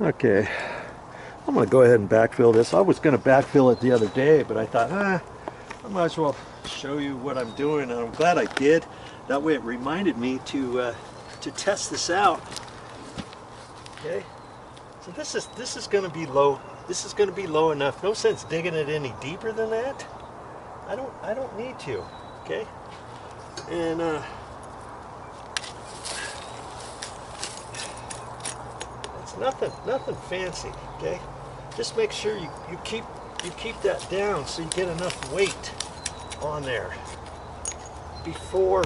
Okay, I'm going to go ahead and backfill this. I was going to backfill it the other day, but I thought, I might as well show you what I'm doing, and I'm glad I did. That way it reminded me to test this out. Okay, so this is going to be low. This is going to be low enough. No sense digging it any deeper than that. I don't need to. Okay, and it's nothing fancy. Okay, just make sure you keep that down so you get enough weight on there before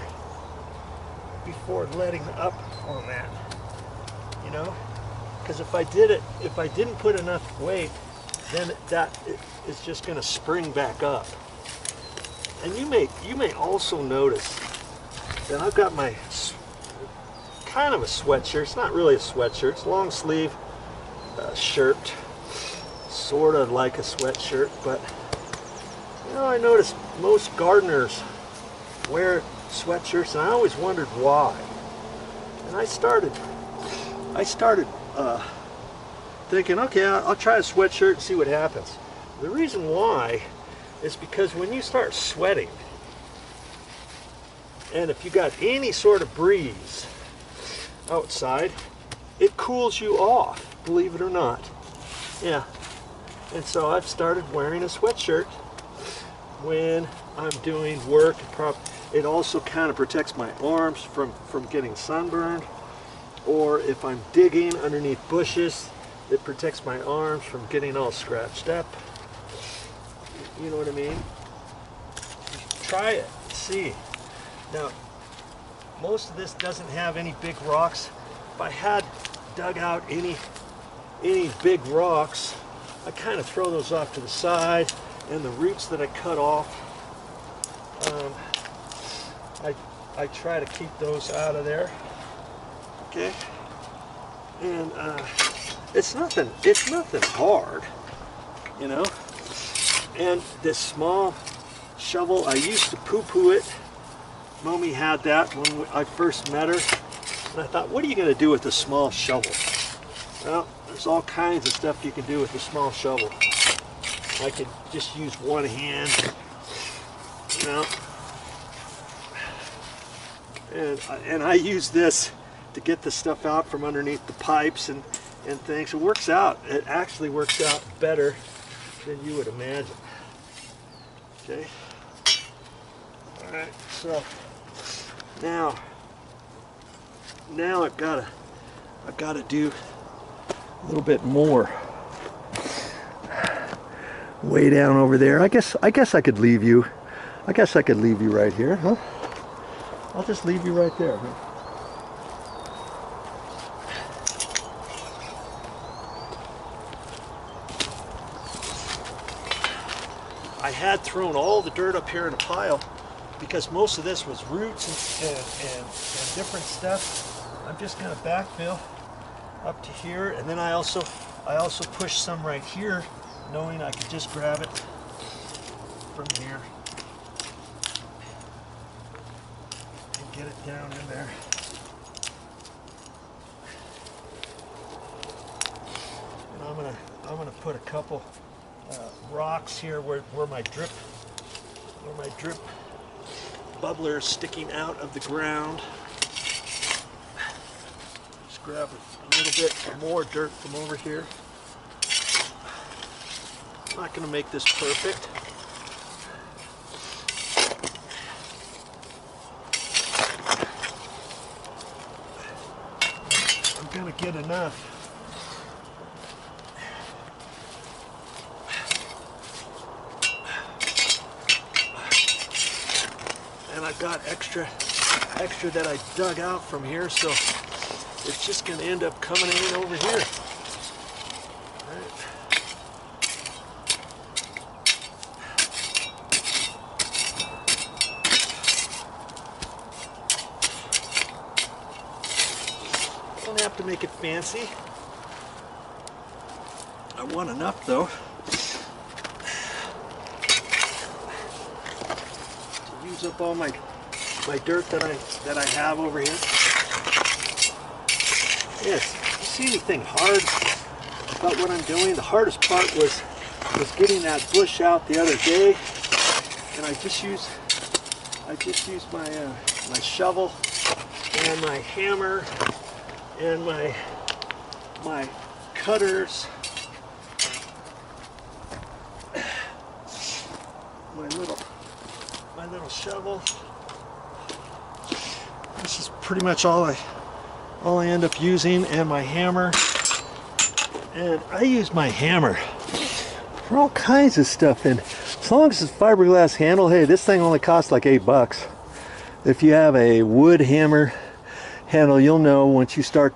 letting up on that, you know, because if I didn't put enough weight, then that is just going to spring back up. And you may also notice that I've got my kind of a sweatshirt. It's not really a sweatshirt. It's a long sleeve shirt, sort of like a sweatshirt, but you know, I noticed most gardeners wear sweatshirts, and I always wondered why. And I started thinking, okay, I'll try a sweatshirt and see what happens. The reason why is because when you start sweating, and if you got any sort of breeze outside, it cools you off, believe it or not. Yeah. And so I've started wearing a sweatshirt when I'm doing work. It also kind of protects my arms from getting sunburned, or if I'm digging underneath bushes, it protects my arms from getting all scratched up. You know what I mean? Try it, see. Now, most of this doesn't have any big rocks. If I had dug out any big rocks, I kind of throw those off to the side, and the roots that I cut off, I try to keep those out of there. Okay, and it's nothing hard, you know. And this small shovel, I used to poo-poo it. Mommy had that when I first met her, and I thought, what are you going to do with a small shovel? Well, there's all kinds of stuff you can do with a small shovel. I could just use one hand, you know, and I use this to get the stuff out from underneath the pipes and things. It works out. It actually works out better than you would imagine. Okay. All right. So now I've got to do a little bit more. Way down over there. I guess I could leave you. I guess I could leave you right here, huh? I'll just leave you right there, huh? I had thrown all the dirt up here in a pile because most of this was roots and different stuff. I'm just going to backfill up to here, and then I also pushed some right here, knowing I could just grab it from here and get it down in there. And I'm gonna put a couple rocks here where my drip bubbler is sticking out of the ground. Just grab a little bit more dirt from over here. I'm not going to make this perfect. I'm going to get enough. And I've got extra that I dug out from here, so it's just going to end up coming in over here. All right. Don't have to make it fancy. I want enough though to use up all my dirt that I have over here. Yes, you see anything hard about what I'm doing. The hardest part was getting that bush out the other day, and I just used my my shovel and my hammer and my cutters, my little shovel. This is pretty much all I end up using, and my hammer. And I use my hammer for all kinds of stuff, and as long as it's fiberglass handle, hey, this thing only costs like $8. If you have a wood hammer handle, you'll know once you start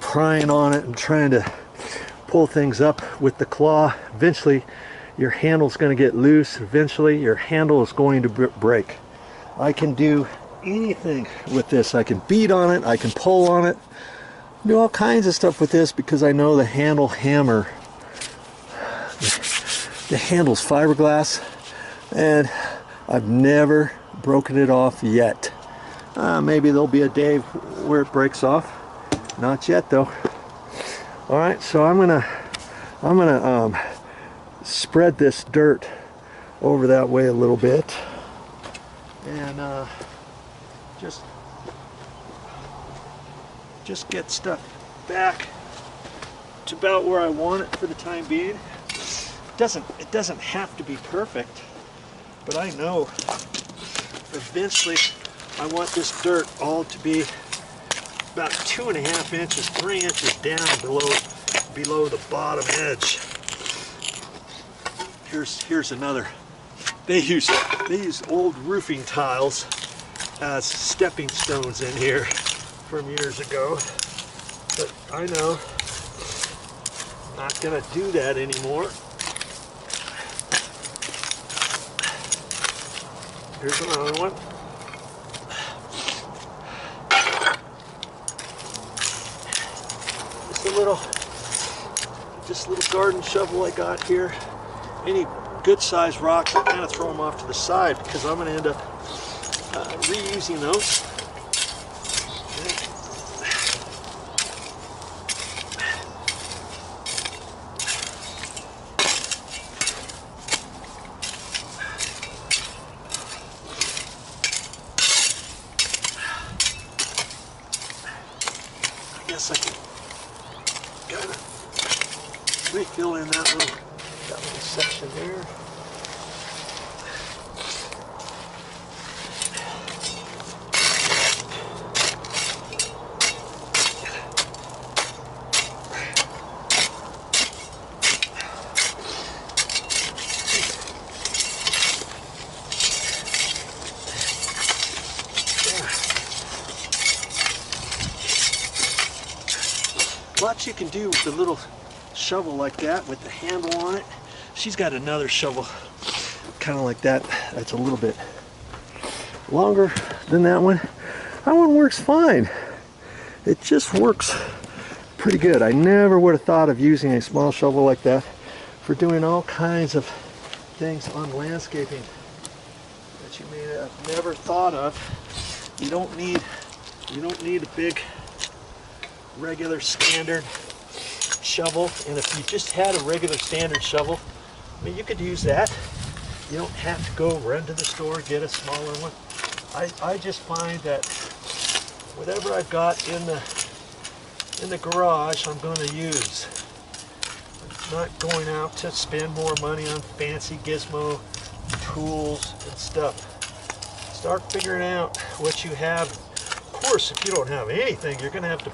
prying on it and trying to pull things up with the claw, eventually your handle's going to get loose. Eventually your handle is going to break. I can do anything with this. I can beat on it, I can pull on it, do all kinds of stuff with this because I know the hammer, the handle's fiberglass, and I've never broken it off yet. Maybe there'll be a day where it breaks off. Not yet though. All right, so I'm gonna spread this dirt over that way a little bit, and just get stuff back to about where I want it for the time being. It doesn't have to be perfect, but I know eventually I want this dirt all to be about 2.5 inches, 3 inches down below the bottom edge. Here's another. They use old roofing tiles as stepping stones in here from years ago, but I know I'm not gonna do that anymore. Here's another one. Just a little garden shovel I got here. Any good sized rocks, I kind of throw them off to the side because I'm going to end up reusing those. I guess I can kind of refill in that little section there. Lots you can do with a little shovel like that with the handle on it. She's got another shovel kind of like that. That's a little bit longer than that one. That one works fine. It just works pretty good. I never would have thought of using a small shovel like that for doing all kinds of things on landscaping that you may have never thought of. You don't need a big regular standard shovel, and if you just had a regular standard shovel, I mean, you could use that. You don't have to go run to the store and get a smaller one. I just find that whatever I've got in the garage, I'm going to use. I'm not going out to spend more money on fancy gizmo tools and stuff. Start figuring out what you have. Of course, if you don't have anything, you're going to have to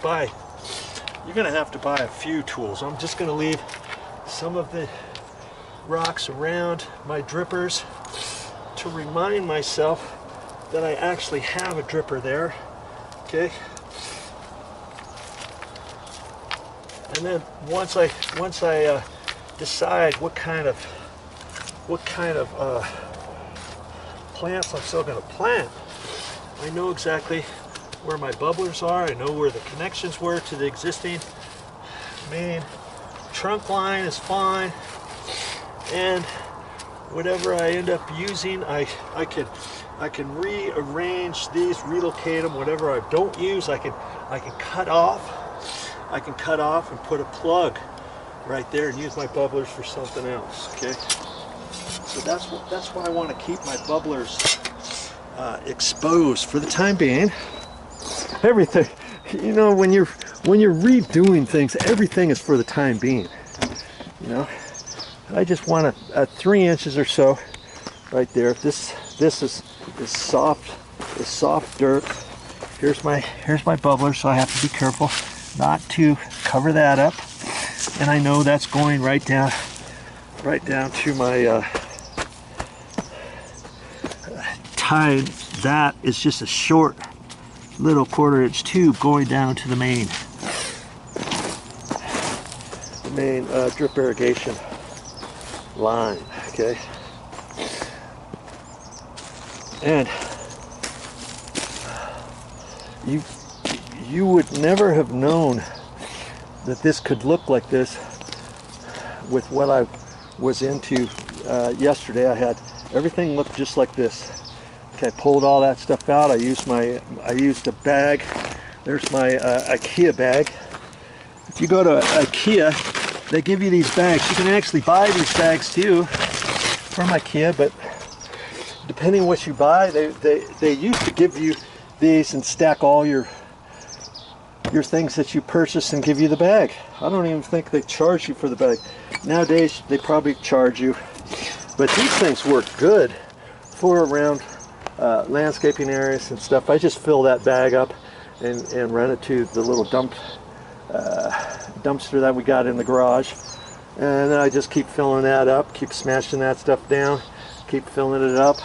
buy a few tools. I'm just going to leave some of the rocks around my drippers to remind myself that I actually have a dripper there. Okay. And then once I decide what kind of plants I'm still going to plant, I know exactly where my bubblers are. I know where the connections were to the existing main trunk line is fine, and whatever I end up using, I can rearrange these, relocate them. Whatever I don't use, I can cut off I can cut off and put a plug right there and use my bubblers for something else. Okay, so that's why I want to keep my bubblers exposed for the time being. Everything, you know, when you're redoing things, everything is for the time being. You know, I just want a 3 inches or so right there. This is soft dirt. Here's my bubbler, so I have to be careful not to cover that up. And I know that's going right down to my tie. That is just a short little 1/4 inch tube going down to the main drip irrigation line. Okay, and you would never have known that this could look like this with what I was into yesterday. I had everything looked just like this. Okay, I pulled all that stuff out. I used a bag. There's my IKEA bag. If you go to IKEA, they give you these bags. You can actually buy these bags too from IKEA, but depending what you buy, they used to give you these and stack all your things that you purchase and give you the bag. I don't even think they charge you for the bag. Nowadays, they probably charge you. But these things work good for around landscaping areas and stuff. I just fill that bag up and run it to the little dumpster that we got in the garage. And then I just keep filling that up, keep smashing that stuff down, keep filling it up.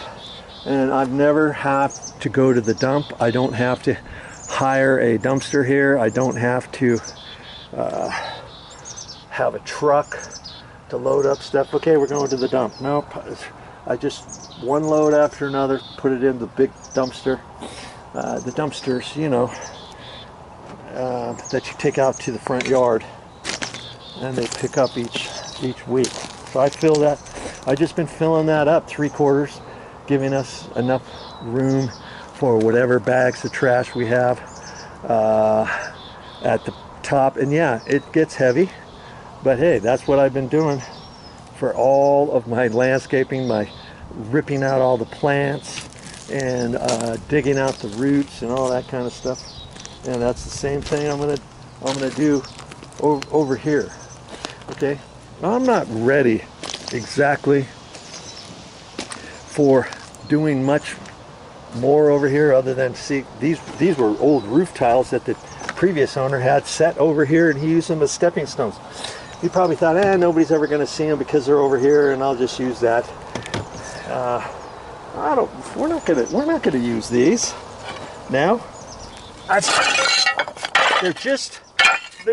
And I've never had to go to the dump. I don't have to hire a dumpster here. I don't have to have a truck to load up stuff. Okay, we're going to the dump. Nope. I just one load after another, put it in the big dumpster. The dumpsters, you know, that you take out to the front yard, and they pick up each week. So I fill that. I've just been filling that up 3/4, giving us enough room for whatever bags of trash we have at the top. And yeah, it gets heavy, but hey, that's what I've been doing for all of my landscaping, my ripping out all the plants and digging out the roots and all that kind of stuff. And that's the same thing I'm gonna do over here. Okay, I'm not ready exactly for doing much more over here, other than, see, these were old roof tiles that the previous owner had set over here, and he used them as stepping stones. He probably thought, nobody's ever going to see them because they're over here, and I'll just use that. We're not gonna use these now. They're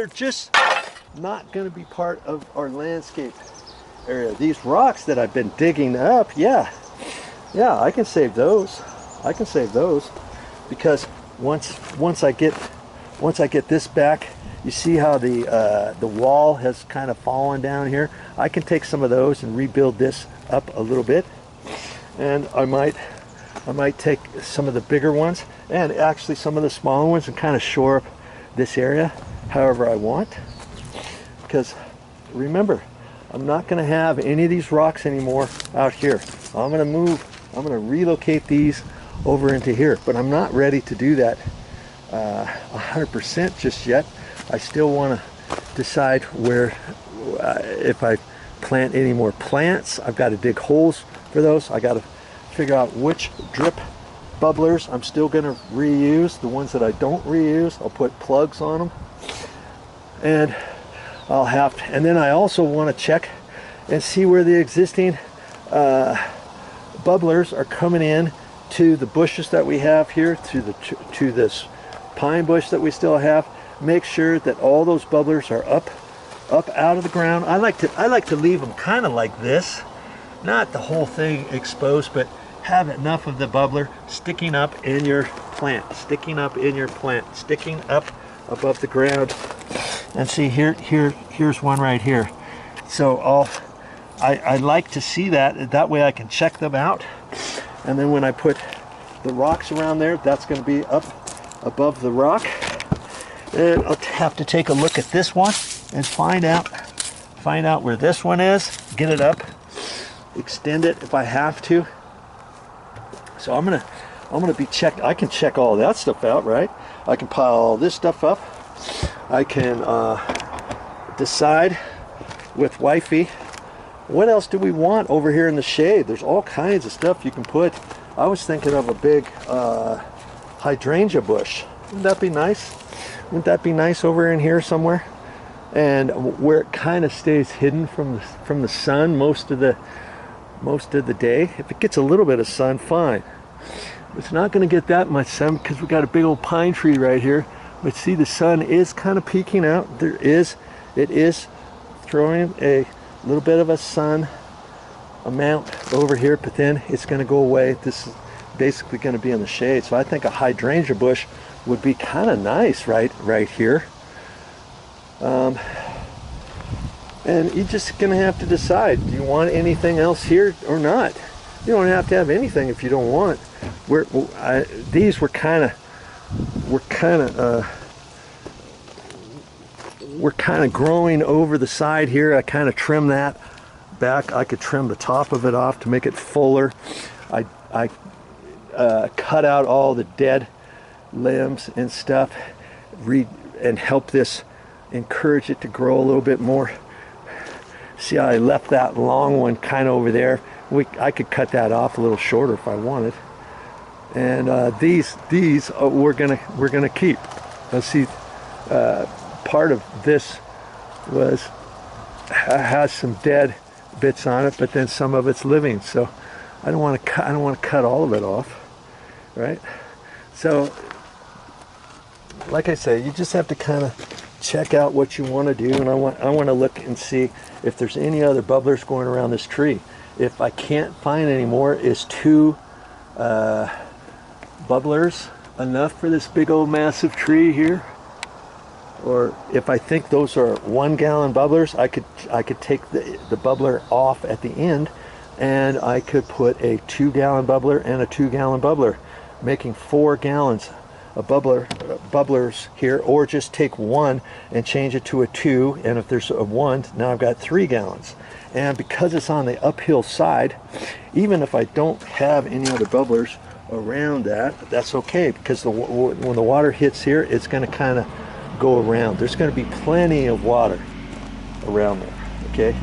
just not going to be part of our landscape area. These rocks that I've been digging up, yeah, I can save those. Because once I get this back, you see how the wall has kind of fallen down here. I can take some of those and rebuild this up a little bit, and I might take some of the bigger ones and actually some of the smaller ones and kind of shore up this area however I want. Because remember, I'm not going to have any of these rocks anymore out here. I'm going to relocate these over into here, but I'm not ready to do that 100% just yet. I still want to decide where, if I plant any more plants. I've got to dig holes for those. I got to figure out which drip bubblers I'm still going to reuse. The ones that I don't reuse, I'll put plugs on them. And and then I also want to check and see where the existing bubblers are coming in to the bushes that we have here, to this pine bush that we still have. Make sure that all those bubblers are up out of the ground. I like to leave them kind of like this, not the whole thing exposed, but have enough of the bubbler sticking up in your plant, sticking up above the ground. And see, here's one right here. So I like to see that way I can check them out. And then when I put the rocks around there, that's going to be up above the rock. And I'll have to take a look at this one and find out where this one is, get it up, extend it if I have to. So I'm gonna be checked. I can check all that stuff out, right? I can pile all this stuff up. I can decide with wifey, what else do we want over here in the shade? There's all kinds of stuff you can put. I was thinking of a big hydrangea bush. Wouldn't that be nice? Wouldn't that be nice over in here somewhere? And where it kind of stays hidden from the sun most of the day. If it gets a little bit of sun, fine. It's not going to get that much sun because we got a big old pine tree right here. But see, the sun is kind of peeking out. It is throwing a little bit of a sun amount over here, but then it's going to go away. This is basically going to be in the shade. So I think a hydrangea bush would be kind of nice right here. And you're just going to have to decide, do you want anything else here or not? You don't have to have anything if you don't want. These were kind of growing over the side here. I kind of trimmed that back. I could trim the top of it off to make it fuller. I cut out all the dead limbs and stuff, and help this encourage it to grow a little bit more. See how I left that long one kind of over there? I could cut that off a little shorter if I wanted. And these we're gonna keep. Let's see. Part of this has some dead bits on it, but then some of it's living. So I don't want to cut all of it off, right? So, like I say, you just have to kind of check out what you want to do, and I want to look and see if there's any other bubblers going around this tree. If I can't find any more, is 2 bubblers enough for this big old massive tree here? Or if I think those are 1 gallon bubblers, I could take the bubbler off at the end, and I could put a 2 gallon bubbler and a 2 gallon bubbler, making 4 gallons of bubblers here, or just take 1 and change it to a 2, and if there's a 1, now I've got 3 gallons. And because it's on the uphill side, even if I don't have any other bubblers around that's okay, because when the water hits here, it's going to kind of go around. There's going to be plenty of water around there, okay?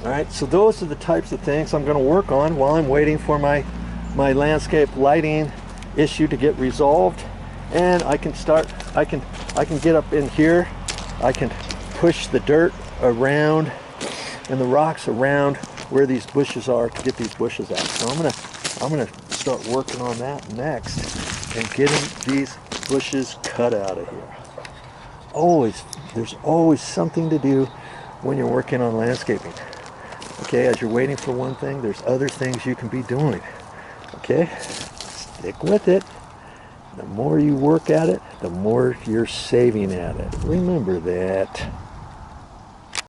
All right, so those are the types of things I'm going to work on while I'm waiting for my landscape lighting issue to get resolved. And I can get up in here. I can push the dirt around and the rocks around where these bushes are to get these bushes out. So I'm gonna start working on that next and getting these bushes cut out of here. There's always something to do when you're working on landscaping. Okay, as you're waiting for one thing, there's other things you can be doing. Okay, stick with it. The more you work at it, the more you're saving at it. Remember that.